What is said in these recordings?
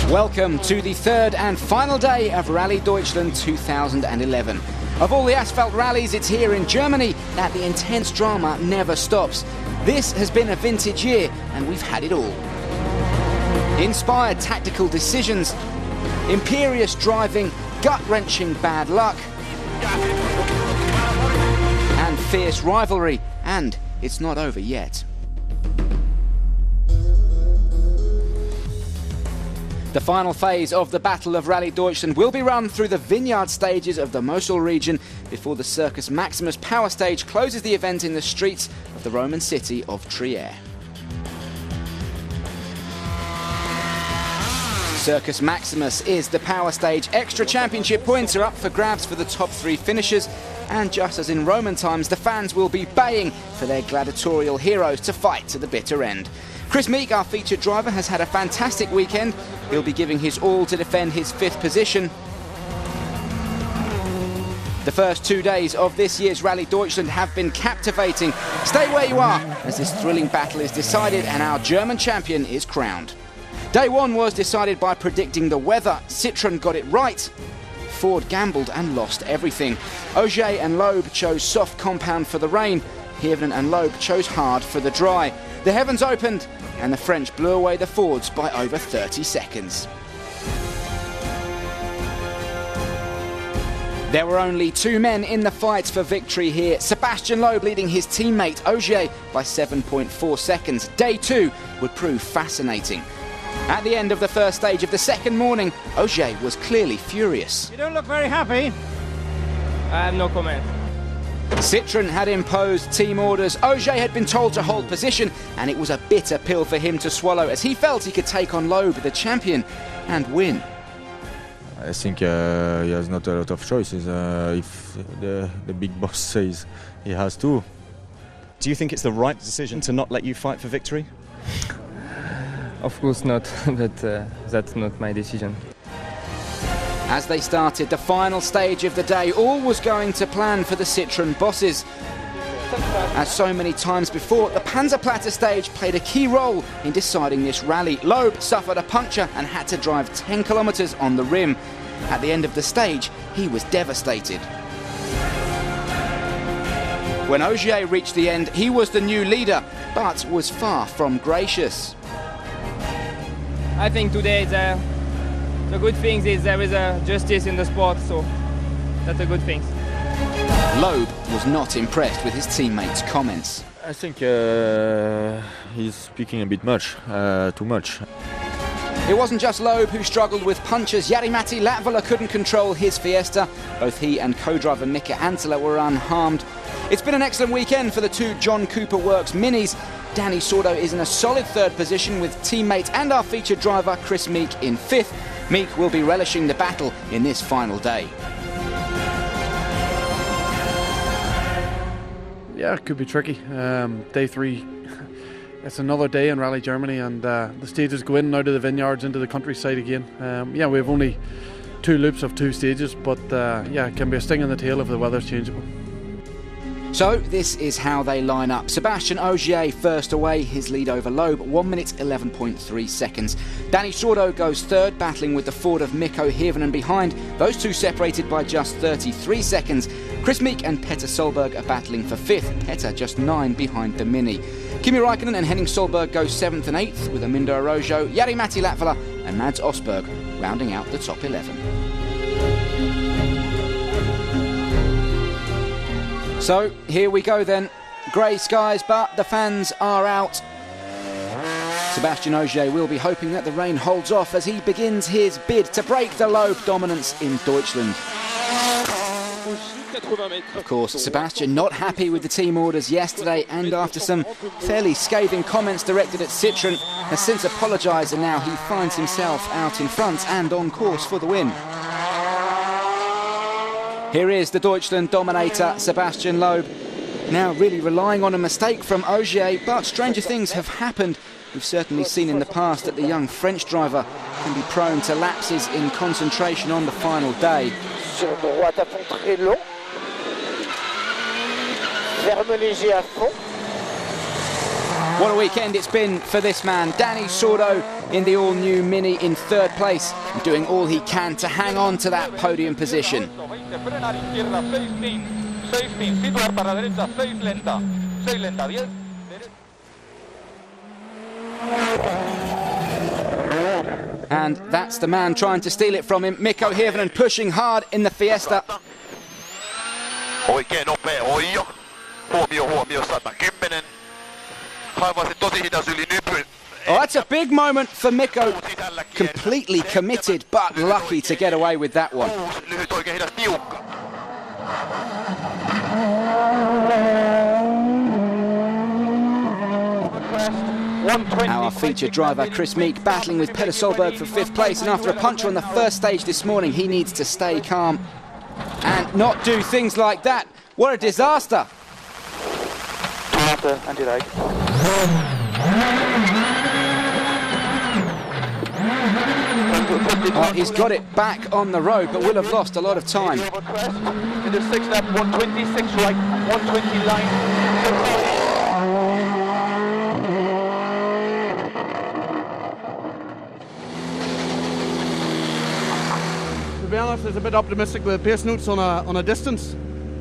Welcome to the third and final day of Rally Deutschland 2011. Of all the asphalt rallies, it's here in Germany that the intense drama never stops. This has been a vintage year and we've had it all. Inspired tactical decisions, imperious driving, gut-wrenching bad luck, and fierce rivalry, and it's not over yet. The final phase of the Battle of Rally Deutschland will be run through the vineyard stages of the Mosul region before the Circus Maximus power stage closes the event in the streets of the Roman city of Trier. Circus Maximus is the power stage. Extra championship points are up for grabs for the top three finishers, and just as in Roman times, the fans will be baying for their gladiatorial heroes to fight to the bitter end. Chris Meek, our featured driver, has had a fantastic weekend. He'll be giving his all to defend his fifth position. The first 2 days of this year's Rally Deutschland have been captivating. Stay where you are as this thrilling battle is decided and our German champion is crowned. Day one was decided by predicting the weather. Citroën got it right. Ford gambled and lost everything. Auger and Loeb chose soft compound for the rain. Hirvonen and Loeb chose hard for the dry. The heavens opened and the French blew away the Fords by over 30 seconds. There were only two men in the fight for victory here. Sebastian Loeb leading his teammate Auger by 7.4 seconds. Day two would prove fascinating. At the end of the first stage of the second morning, Auger was clearly furious. You don't look very happy. I have no comment. Citroën had imposed team orders. Auger had been told to hold position, and it was a bitter pill for him to swallow as he felt he could take on Loeb, the champion, and win. I think he has not a lot of choices if the big boss says he has to. Do you think it's the right decision to not let you fight for victory? Of course not, but that's not my decision. As they started the final stage of the day, all was going to plan for the Citroën bosses. As so many times before, the Panzerplatte stage played a key role in deciding this rally. Loeb suffered a puncture and had to drive 10 kilometers on the rim. At the end of the stage, he was devastated. When Auger reached the end, he was the new leader, but was far from gracious. I think today the good thing is there is a justice in the sport, so that's a good thing. Loeb was not impressed with his teammates' comments. I think he's speaking a bit much, too much. It wasn't just Loeb who struggled with punches. Jari-Matti Latvala couldn't control his Fiesta. Both he and co-driver Mika Antila were unharmed. It's been an excellent weekend for the two John Cooper Works Minis. Danny Sordo is in a solid third position with teammate and our featured driver Chris Meek in fifth. Meek will be relishing the battle in this final day. Yeah, it could be tricky. Day three, it's another day in Rally Germany, and the stages go in and out of the vineyards into the countryside again. Yeah, we have only 2 loops of 2 stages, but yeah, it can be a sting in the tail if the weather's changeable. So this is how they line up. Sebastian Auger first away, his lead over Loeb, 1 minute 11.3 seconds. Danny Sordo goes third, battling with the Ford of Mikko Hirvonen behind. Those two separated by just 33 seconds. Chris Meek and Petter Solberg are battling for fifth. Petter just 9 behind the Mini. Kimi Räikkönen and Henning Solberg go 7th and 8th, with Amindo Araujo, Jari-Matti Latvala and Mads Osberg rounding out the top 11. So here we go then. Grey skies, but the fans are out. Sebastian Auger will be hoping that the rain holds off as he begins his bid to break the Loeb dominance in Deutschland. Of course, Sebastian not happy with the team orders yesterday, and after some fairly scathing comments directed at Citroën, has since apologised, and now he finds himself out in front and on course for the win. Here is the Deutschland dominator, Sebastian Loeb, now really relying on a mistake from Auger, but stranger things have happened. We've certainly seen in the past that the young French driver can be prone to lapses in concentration on the final day. Sur droite à fond très long. Ferme léger à fond. What a weekend it's been for this man. Dani Sordo in the all-new Mini in third place, doing all he can to hang on to that podium position. And that's the man trying to steal it from him, Mikko Hirvonen, pushing hard in the Fiesta. Oikein nopea oijo. Huomio 110. Kaivasi tosi hidas yli nypyn. Oh, that's a big moment for Mikko. Completely committed, but lucky to get away with that one. Lyhyt oikein hidas tiukka. Our featured driver Chris Meek battling with Petter Solberg for 5th place, and after a puncture on the first stage this morning, he needs to stay calm and not do things like that. What a disaster! Oh, he's got it back on the road, but will have lost a lot of time. In the sixth lap, 126 right, 120 line. To be honest, it's a bit optimistic with pace notes on a distance.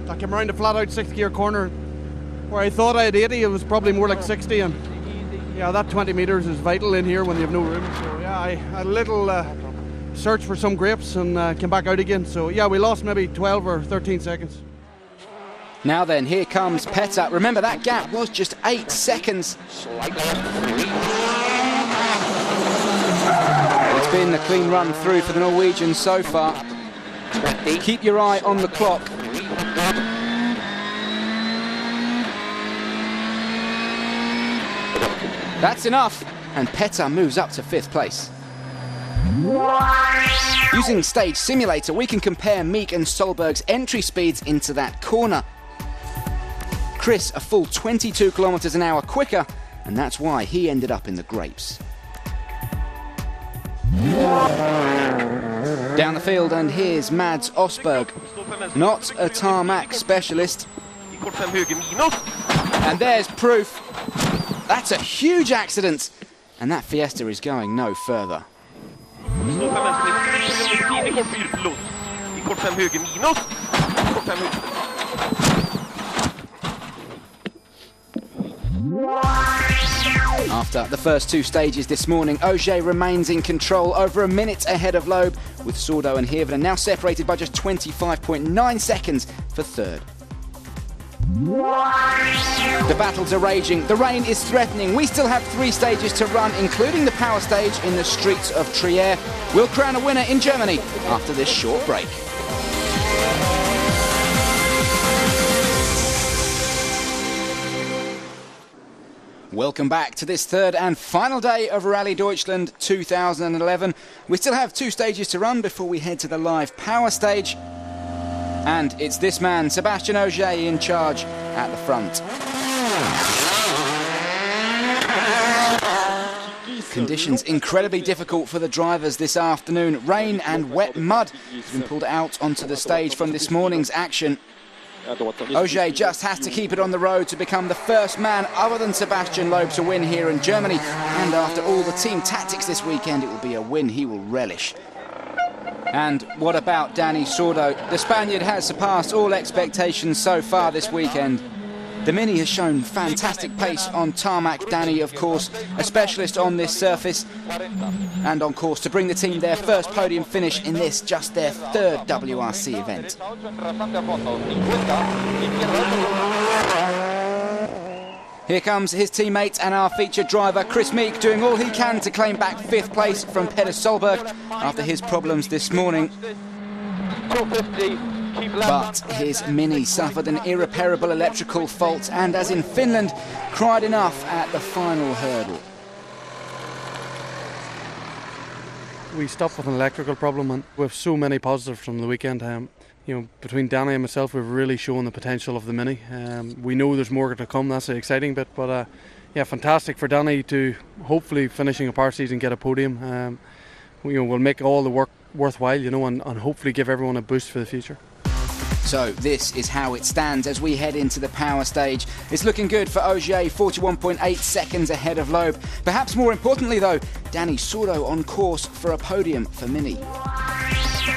I came around a flat out 6th gear corner where I thought I had 80, it was probably more like 60, and yeah, that 20 metres is vital in here when you have no room. So yeah, I had a little search for some grapes and came back out again. So yeah, we lost maybe 12 or 13 seconds. Now then, here comes Petter. Remember, that gap was just 8 seconds. It's been a clean run through for the Norwegians so far. Keep your eye on the clock. That's enough, and Petter moves up to 5th place. Using Stage Simulator, we can compare Meek and Solberg's entry speeds into that corner. Chris a full 22 kilometers an hour quicker, and that's why he ended up in the grapes. Down the field, and here's Mads Osberg, not a tarmac specialist. And there's proof. That's a huge accident, and that Fiesta is going no further. After the first 2 stages this morning, Ogier remains in control, over a minute ahead of Loeb, with Sordo and Hirvonen now separated by just 25.9 seconds for 3rd. The battles are raging, the rain is threatening. We still have 3 stages to run, including the power stage in the streets of Trier. We'll crown a winner in Germany after this short break. Welcome back to this 3rd and final day of Rally Deutschland 2011. We still have 2 stages to run before we head to the live power stage. And it's this man, Sebastian Ogier, in charge at the front. Conditions incredibly difficult for the drivers this afternoon. Rain and wet mud has been pulled out onto the stage from this morning's action. Ogier just has to keep it on the road to become the first man other than Sebastian Loeb to win here in Germany. And after all the team tactics this weekend, it will be a win he will relish. And what about Dani Sordo? The Spaniard has surpassed all expectations so far this weekend. The Mini has shown fantastic pace on tarmac. Dani, of course, a specialist on this surface, and on course to bring the team their first podium finish in this, just their 3rd WRC event. Here comes his teammate and our featured driver, Chris Meek, doing all he can to claim back 5th place from Petter Solberg after his problems this morning. But his Mini suffered an irreparable electrical fault and, as in Finland, cried enough at the final hurdle. We stopped with an electrical problem, and we have so many positives from the weekend. You know, between Dani and myself, we've really shown the potential of the Mini. We know there's more to come. That's the exciting bit. But yeah, fantastic for Dani to hopefully finishing a power season, get a podium. We'll make all the work worthwhile, you know, and hopefully give everyone a boost for the future. So this is how it stands as we head into the power stage. It's looking good for Ogier, 41.8 seconds ahead of Loeb. Perhaps more importantly though, Dani Sordo on course for a podium for Mini.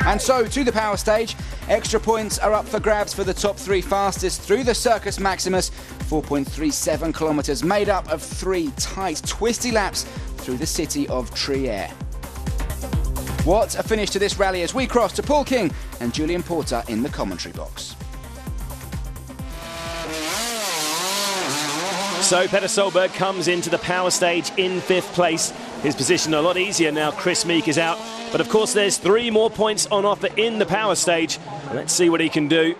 And so to the power stage, extra points are up for grabs for the top 3 fastest through the Circus Maximus, 4.37 kilometres made up of 3 tight, twisty laps through the city of Trier. What a finish to this rally as we cross to Paul King and Julian Porter in the commentary box. So Petter Solberg comes into the power stage in 5th place. His position a lot easier now. Chris Meek is out. But of course there's 3 more points on offer in the power stage. Let's see what he can do.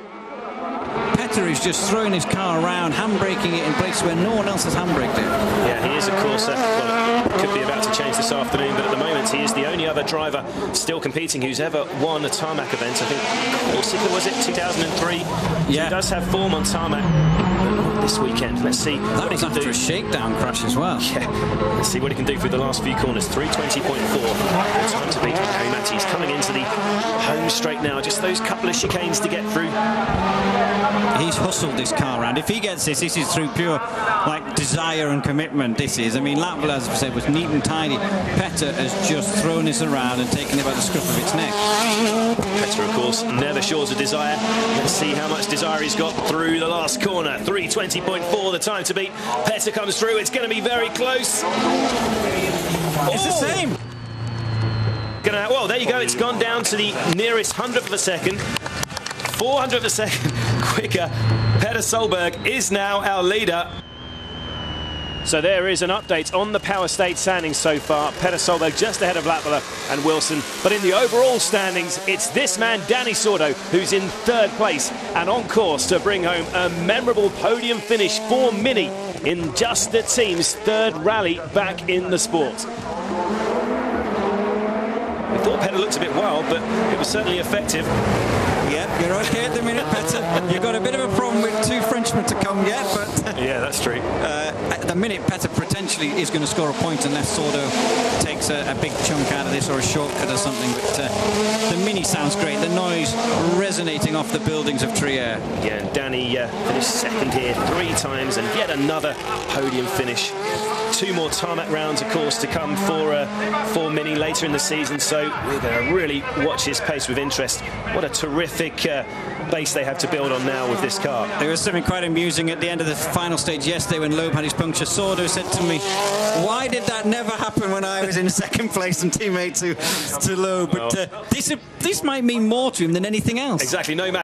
Petter is just throwing his car around, handbraking it in places where no one else has handbraked it. Yeah, he is, of course, well, it could be about to change this afternoon, but at the moment he is the only other driver still competing who's ever won a tarmac event. I think Corsica, was it, 2003? Yeah. So he does have form on tarmac, but not this weekend. Let's see that what he was can after do. A shakedown crash as well. Yeah, let's see what he can do through the last few corners. 3:20.4, the time to beat. Harry Matty's coming into the home straight now. Just those couple of chicanes to get through. He's hustled this car around. If he gets this is through pure desire and commitment. This is. I mean, Lapwell, as I said, was neat and tidy. Petter has just thrown this around and taken it by the scruff of its neck. Petter, of course, never short of desire. Let's see how much desire he's got through the last corner. 3:20.4, the time to beat. Petter comes through. It's going to be very close. It's the same. Well, there you go. It's gone down to the nearest 100th of a second. 400th of a second quicker. Petter Solberg is now our leader. So there is an update on the power stage standings so far. Petter Solberg just ahead of Lapwell and Wilson. But in the overall standings, it's this man, Dani Sordo, who's in 3rd place and on course to bring home a memorable podium finish for Mini in just the team's 3rd rally back in the sport. I thought Petter looked a bit wild, but it was certainly effective. Yeah, you're okay at the minute, Petter. You've got a bit of a problem with 2 Frenchmen to come yet, but... Yeah, that's true. At the minute, Petter potentially is going to score a point unless Sordo takes a big chunk out of this or a shortcut or something. But the Mini sounds great. The noise resonating off the buildings of Trier. Yeah, and Dani finished 2nd here 3 times and yet another podium finish. 2 more tarmac rounds, of course, to come for Mini later in the season, so we're going to really watch his pace with interest. What a terrific base they have to build on now with this car. There was something quite amusing at the end of the final stage yesterday when Loeb had his puncture. Sordo said to me, why did that never happen when I was in 2nd place and teammate to Loeb? But this might mean more to him than anything else. Exactly, no matter.